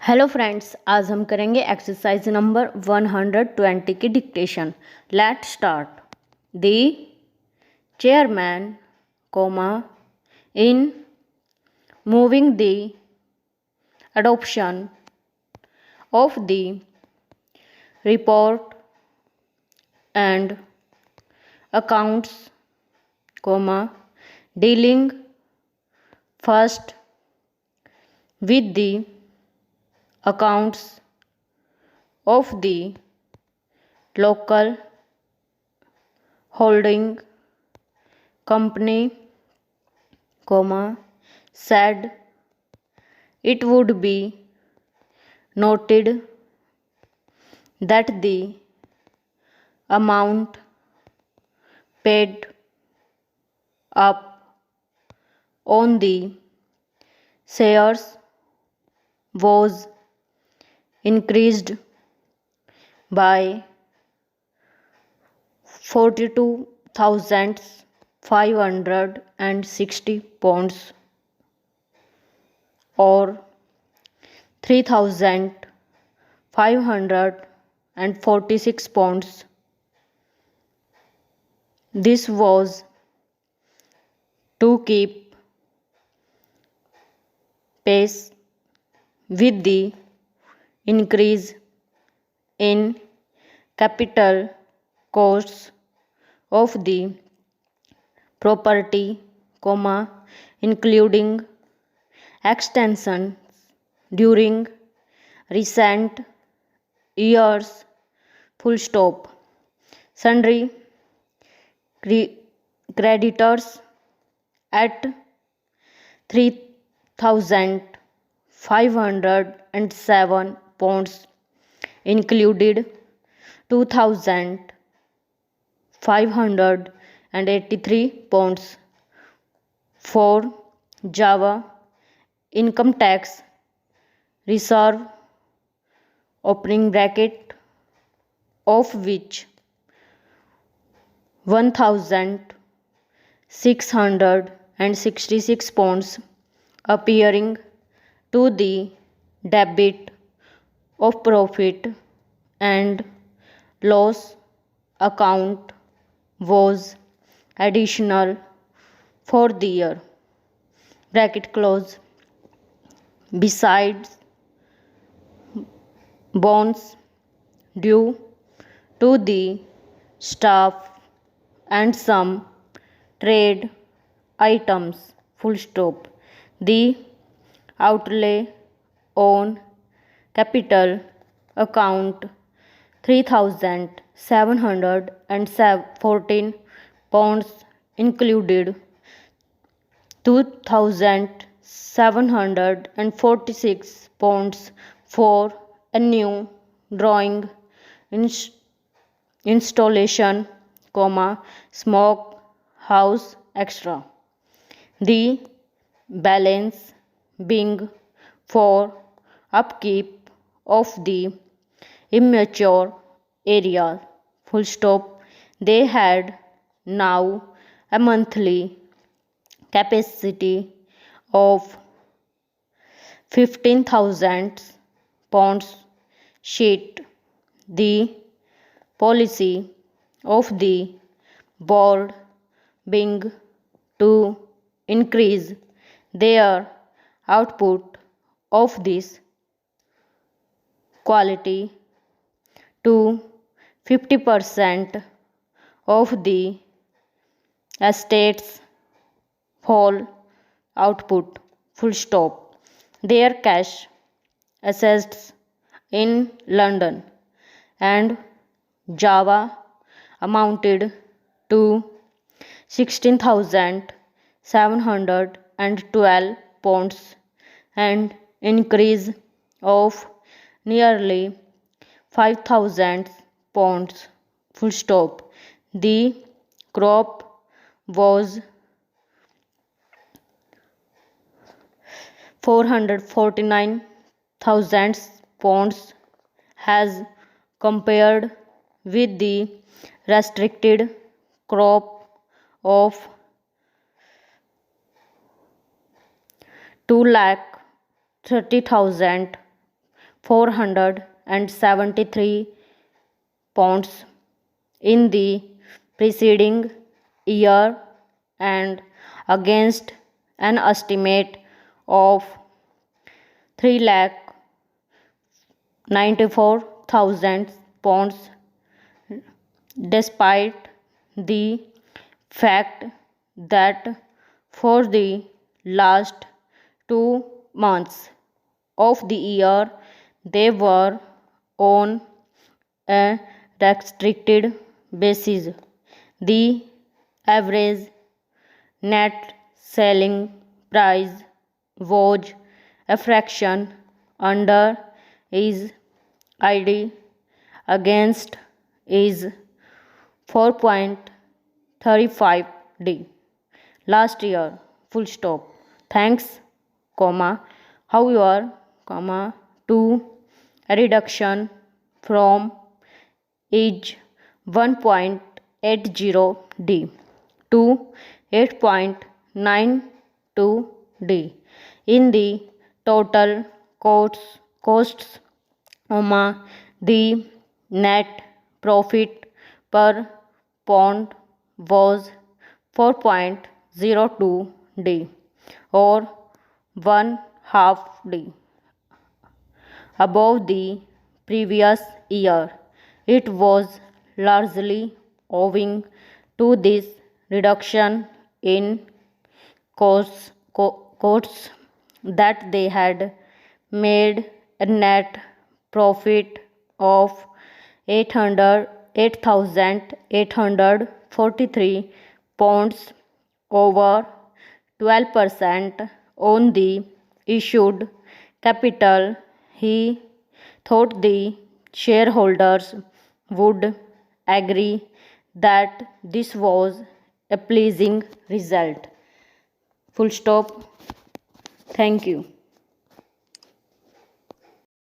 Hello friends, आज हम करेंगे एक्सरसाइज नंबर 120 की dictation. Let start. The chairman comma in moving the adoption of the report and accounts comma dealing first with the accounts of the local holding company comma said it would be noted that the amount paid up on the shares was increased by 42,560 pounds or 3,546 pounds. This was to keep pace with the increase in capital costs of the property, including extensions during recent years, Sundry creditors at 3,507 pounds included 2,583 pounds for Java income tax reserve opening bracket, of which 1,666 pounds appearing to the debit of profit and loss account was additional for the year bracket close. Besides bonds due to the staff and some trade items, the outlay on capital account 3,714 pounds included 2,746 pounds for a new drawing installation, smoke house extra. The balance being for upkeep of the immature area, They had now a monthly capacity of 15,000 pounds sheet. The policy of the board being to increase their output of this quality to 50% of the estate's whole output, Their cash assets in London and Java amounted to 16,712 pounds, an increase of nearly 5,000 pounds, The crop was 449,000 pounds as compared with the restricted crop of 2,30,000 473 pounds in the preceding year and against an estimate of 3,94,000 pounds, despite the fact that for the last 2 months of the year they were on a restricted basis. The average net selling price was a fraction under is ID against is 4.35D last year, full stop. Thanks, comma, however, comma, to a reduction from is 1.80D to 8.92D in the total costs, the net profit per pound was 4.02D or 1 half D above the previous year. It was largely owing to this reduction in costs that they had made a net profit of 8,843 pounds, over 12% on the issued capital. He thought the shareholders would agree that this was a pleasing result. Full stop. Thank you.